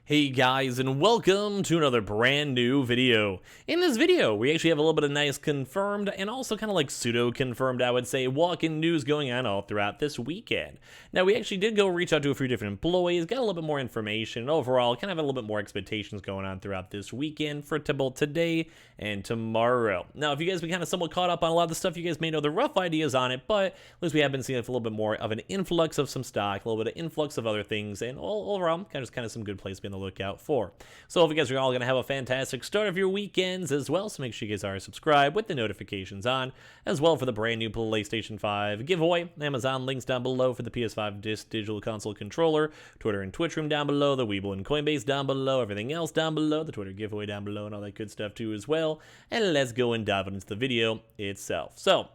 Hey guys, and welcome to another brand new video. In this video, we actually have a little bit of nice confirmed and also kind of like pseudo-confirmed, I would say, walk-in news going on all throughout this weekend. Now, we actually did go reach out to a few different employees, got a little bit more information, and overall, kind of have a little bit more expectations going on throughout this weekend for both today and tomorrow. Now, if you guys been kind of somewhat caught up on a lot of the stuff, you guys may know the rough ideas on it, but at least we have been seeing a little bit more of an influx of some stock, a little bit of influx of other things, and overall, kind of some good place to be on the lookout for. So if you guys are all going to have a fantastic start of your weekends as well, so make sure you guys are subscribed with the notifications on, as well for the brand new PlayStation 5 giveaway. Amazon links down below for the PS5 Digital Console controller, Twitter and Twitch room down below, the Weeble and Coinbase down below, everything else down below, the Twitter giveaway down below, and all that good stuff too as well. And let's go and dive into the video itself. So,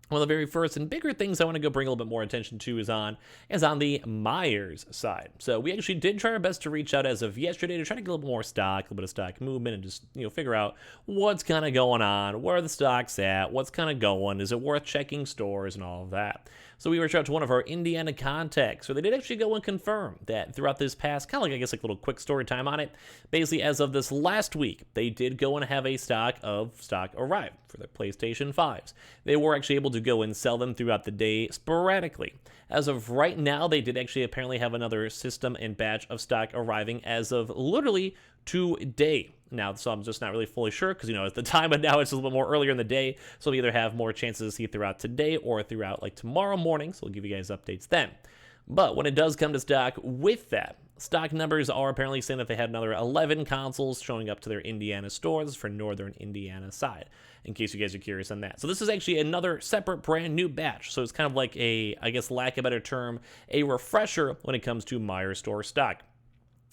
one of the very first and bigger things I want to go bring a little bit more attention to is on the Meijer's side. So we actually did try our best to reach out as of yesterday to try to get a little more stock, a little bit of stock movement, and just figure out what's kind of going on, where the stock's at, what's kind of going, is it worth checking stores and all of that. So we reached out to one of our Indiana contacts, so they did actually go and confirm that throughout this past, kind of like, I guess, like a little quick story time on it. Basically, as of this last week, they did go and have a stock arrive for their PlayStation 5s. They were actually able to go and sell them throughout the day sporadically. As of right now, they did actually apparently have another system and batch of stock arriving as of literally today. Now, so I'm just not really fully sure because, at the time, but now it's a little bit more earlier in the day. So we'll either have more chances to see it throughout today or throughout like tomorrow morning. So we'll give you guys updates then. But when it does come to stock with that, stock numbers are apparently saying that they had another 11 consoles showing up to their Indiana stores for northern Indiana side, in case you guys are curious on that. So this is actually another separate brand new batch. So it's kind of like a, I guess, lack of a better term, a refresher when it comes to Meijer store stock.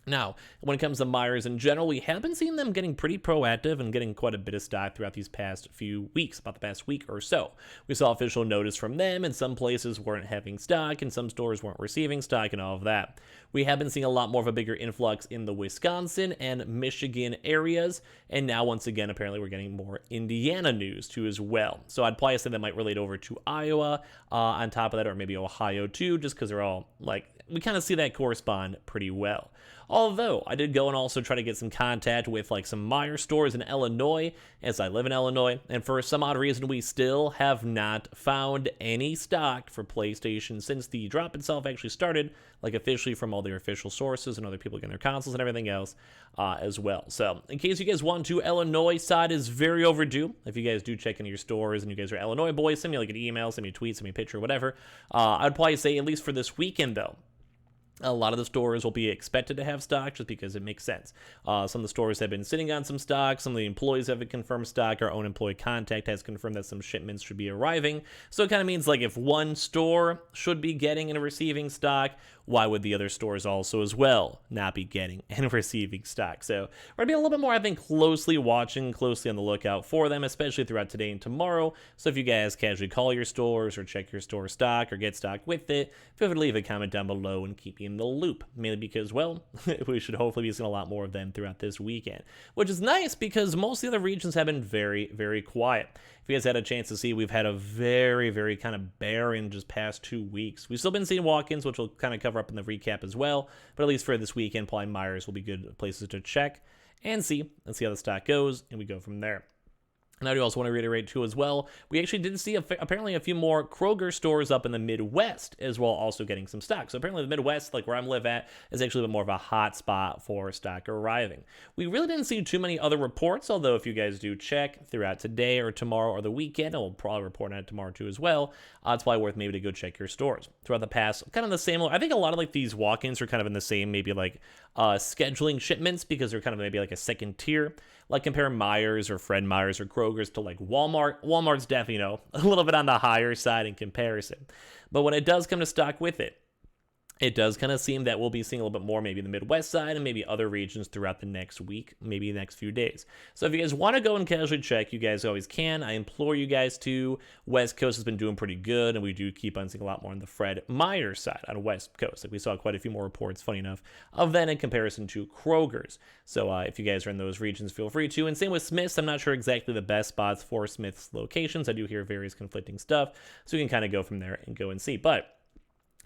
Now, when it comes to Meijer's in general, we have been seeing them getting pretty proactive and getting quite a bit of stock throughout these past few weeks, about the past week or so. We saw official notice from them, and some places weren't having stock, and some stores weren't receiving stock, and all of that. We have been seeing a lot more of a bigger influx in the Wisconsin and Michigan areas, and now once again, apparently we're getting more Indiana news too as well. So I'd probably say that might relate over to Iowa on top of that, or maybe Ohio too, just because they're all like, we kind of see that correspond pretty well. Although, I did go and also try to get some contact with like some Meijer stores in Illinois, as I live in Illinois, and for some odd reason, we still have not found any stock for PlayStation since the drop itself actually started, like officially from all their official sources and other people getting their consoles and everything else as well. So, in case you guys want to, Illinois side is very overdue. If you guys do check into your stores and you guys are Illinois boys, send me like an email, send me a tweet, send me a picture, whatever. I'd probably say, at least for this weekend though, a lot of the stores will be expected to have stock just because it makes sense. Some of the stores have been sitting on some stock. Some of the employees have confirmed stock. Our own employee contact has confirmed that some shipments should be arriving. So it kind of means like if one store should be getting and receiving stock, why would the other stores also as well not be getting and receiving stock? So we're going to be a little bit more, I think, closely watching, closely on the lookout for them, especially throughout today and tomorrow. So if you guys casually call your stores or check your store stock or get stock with it, feel free to leave a comment down below and keep you in the loop. Mainly because, well, we should hopefully be seeing a lot more of them throughout this weekend, which is nice because most of the other regions have been very, very quiet. If you guys had a chance to see, we've had a very, very kind of barren just past 2 weeks. We've still been seeing walk-ins, which we'll kind of cover up in the recap as well, but at least for this weekend, probably Meijer's will be good places to check and see how the stock goes, and we go from there. And I do also want to reiterate, too, as well, we actually did see apparently a few more Kroger stores up in the Midwest as well, also getting some stock. So apparently the Midwest, like where I'm live at, is actually a bit more of a hot spot for stock arriving. We really didn't see too many other reports, although if you guys do check throughout today or tomorrow or the weekend, and we'll probably report on it tomorrow, too, as well, it's probably worth maybe to go check your stores. Throughout the past, kind of the same, I think a lot of like these walk-ins are kind of in the same, maybe like scheduling shipments because they're kind of maybe like a second tier. Like compare Meijer's or Fred Meyer's or Kroger's to like Walmart. Walmart's definitely, a little bit on the higher side in comparison. But when it does come to stock with it, it does kind of seem that we'll be seeing a little bit more maybe in the Midwest side and maybe other regions throughout the next week, maybe the next few days. So if you guys want to go and casually check, you guys always can. I implore you guys to. West Coast has been doing pretty good, and we do keep on seeing a lot more on the Fred Meyer side on West Coast. Like we saw quite a few more reports, funny enough, of that in comparison to Kroger's. So if you guys are in those regions, feel free to. And same with Smith's. I'm not sure exactly the best spots for Smith's locations. I do hear various conflicting stuff, so we can kind of go from there and go and see. But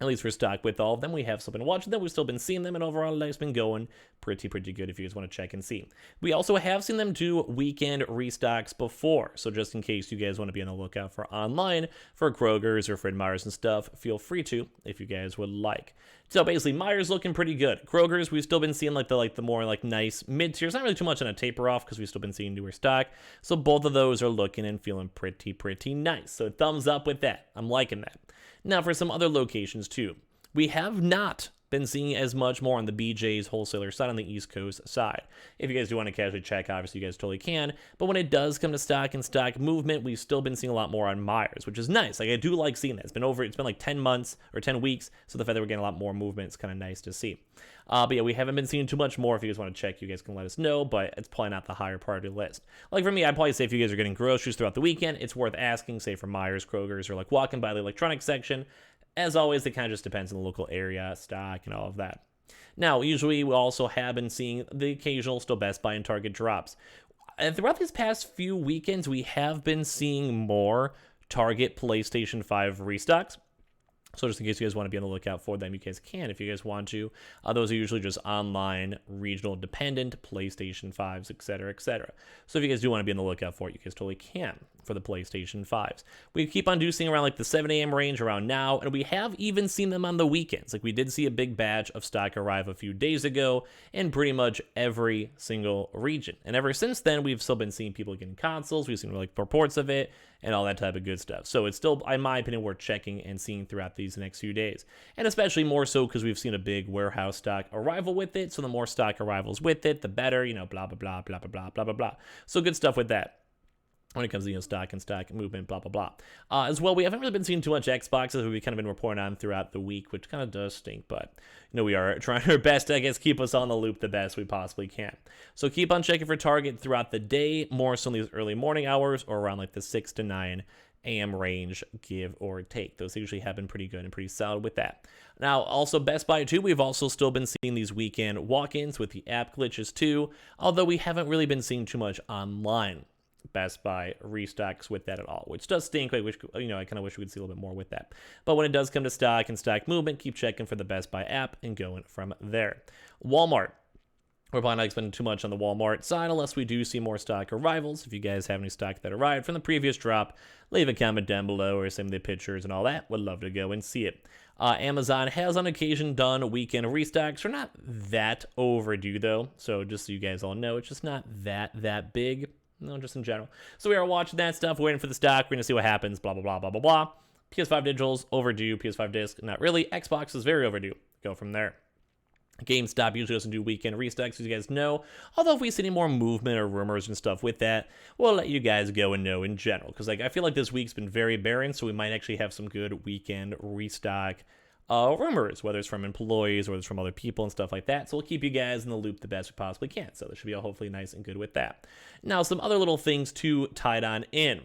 At least for stock with all of them, we have still been watching them. We've still been seeing them, and overall, life's been going pretty good if you guys want to check and see. We also have seen them do weekend restocks before, so just in case you guys want to be on the lookout for online for Kroger's or Fred Meyer's and stuff, feel free to if you guys would like. So basically, Meyer's looking pretty good. Kroger's, we've still been seeing the more nice mid tiers, not really too much on a taper off because we've still been seeing newer stock. So both of those are looking and feeling pretty nice. So thumbs up with that. I'm liking that. Now for some other locations too. We have not been seeing as much more on the BJ's wholesaler side, on the East Coast side. If you guys do want to casually check, obviously you guys totally can. But when it does come to stock and stock movement, we've still been seeing a lot more on Meijer's, which is nice. I do like seeing that. It's been like 10 months or 10 weeks. So the fact that we're getting a lot more movement is kind of nice to see. But yeah, we haven't been seeing too much more. If you guys want to check, you guys can let us know, but it's probably not the higher priority list. Like for me, I'd probably say if you guys are getting groceries throughout the weekend, it's worth asking, say for Meijer's, Kroger's, or walking by the electronics section. As always, it kind of just depends on the local area, stock, and all of that. Now, usually we also have been seeing the occasional still Best Buy and Target drops. And throughout these past few weekends, we have been seeing more Target PlayStation 5 restocks. So just in case you guys want to be on the lookout for them, you guys can if you guys want to. Those are usually just online, regional dependent, PlayStation 5s, etc., etc. So if you guys do want to be on the lookout for it, you guys totally can for the PlayStation 5s. We keep on seeing around the 7 a.m. range around now, and we have even seen them on the weekends. We did see a big batch of stock arrive a few days ago in pretty much every single region. And ever since then, we've still been seeing people getting consoles. We've seen reports of it and all that type of good stuff. So it's still, in my opinion, worth checking and seeing throughout these next few days. And especially more so because we've seen a big warehouse stock arrival with it. So the more stock arrivals with it, the better, blah, blah, blah, blah, blah, blah, blah, blah, blah. So good stuff with that when it comes to stock and stock movement, blah, blah, blah. As well, we haven't really been seeing too much Xboxes as we've kind of been reporting on throughout the week, which kind of does stink, but we are trying our best to, keep us on the loop the best we possibly can. So keep on checking for Target throughout the day, more so in these early morning hours or around the 6 to 9 a.m. range, give or take. Those usually have been pretty good and pretty solid with that. Now, also Best Buy too, we've also still been seeing these weekend walk-ins with the app glitches too, although we haven't really been seeing too much online Best Buy restocks with that at all, which does stink. I wish, I kind of wish we could see a little bit more with that. But when it does come to stock and stock movement, keep checking for the Best Buy app and going from there. Walmart. We're probably not spending too much on the Walmart side unless we do see more stock arrivals. If you guys have any stock that arrived from the previous drop, leave a comment down below or send me the pictures and all that. Would love to go and see it. Amazon has on occasion done weekend restocks. We're not that overdue though, so just so you guys all know, it's just not that big. No, just in general. So we are watching that stuff, waiting for the stock. We're going to see what happens, blah, blah, blah, blah, blah, blah. PS5 Digital's overdue. PS5 disc, not really. Xbox is very overdue. Go from there. GameStop usually doesn't do weekend restocks, as you guys know. Although if we see any more movement or rumors and stuff with that, we'll let you guys go and know in general. Because I feel like this week's been very barren, so we might actually have some good weekend restock rumors, whether it's from employees or it's from other people and stuff like that. So we'll keep you guys in the loop the best we possibly can. So this should be all hopefully nice and good with that. Now, some other little things to tied on in.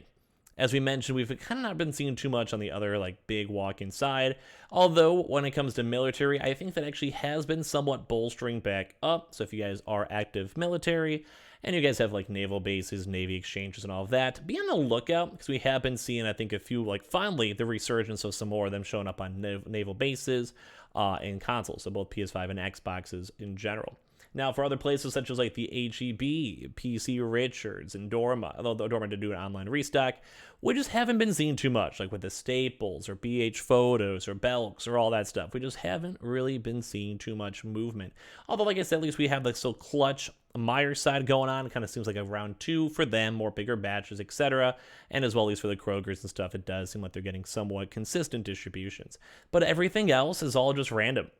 As we mentioned, we've kind of not been seeing too much on the other big walk-in side. Although when it comes to military, I think that actually has been somewhat bolstering back up. So if you guys are active military and you guys have naval bases, Navy exchanges and all of that, be on the lookout because we have been seeing, I think, a few, finally the resurgence of some more of them showing up on naval bases and consoles. So both PS5 and Xboxes in general. Now, for other places such as the HEB, PC Richards, and Dorma, although Dorma did do an online restock, we just haven't been seeing too much, with the Staples or BH Photos or Belks or all that stuff. We just haven't really been seeing too much movement. Although, like I said, at least we have still Clutch Meijer side going on. It kind of seems like a round 2 for them, more bigger batches, etc. And as well, at least for the Krogers and stuff, it does seem like they're getting somewhat consistent distributions. But everything else is all just random,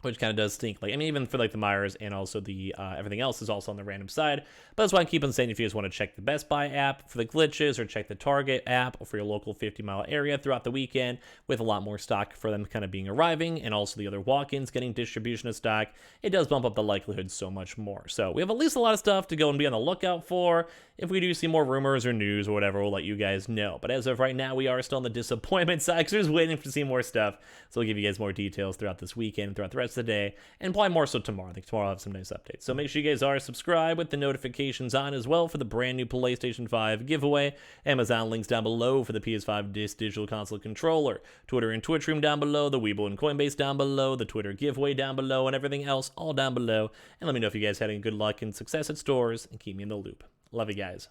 which kind of does stink. Even for the Meijers and also the everything else is also on the random side. But that's why I keep on saying if you guys want to check the Best Buy app for the glitches or check the Target app for your local 50-mile area throughout the weekend with a lot more stock for them kind of being arriving and also the other walk-ins getting distribution of stock, it does bump up the likelihood so much more. So we have at least a lot of stuff to go and be on the lookout for. If we do see more rumors or news or whatever, we'll let you guys know. But as of right now, we are still on the disappointment side because we're just waiting to see more stuff. So we'll give you guys more details throughout this weekend and throughout the rest rest of the day, and probably more so tomorrow. I think tomorrow I'll have some nice updates. So make sure you guys are subscribed with the notifications on as well for the brand new PlayStation 5 giveaway. Amazon links down below for the PS5 Digital Console controller. Twitter and Twitch room down below, the Weibo and Coinbase down below, the Twitter giveaway down below, and everything else all down below. And let me know if you guys had any good luck and success at stores, and keep me in the loop. Love you guys.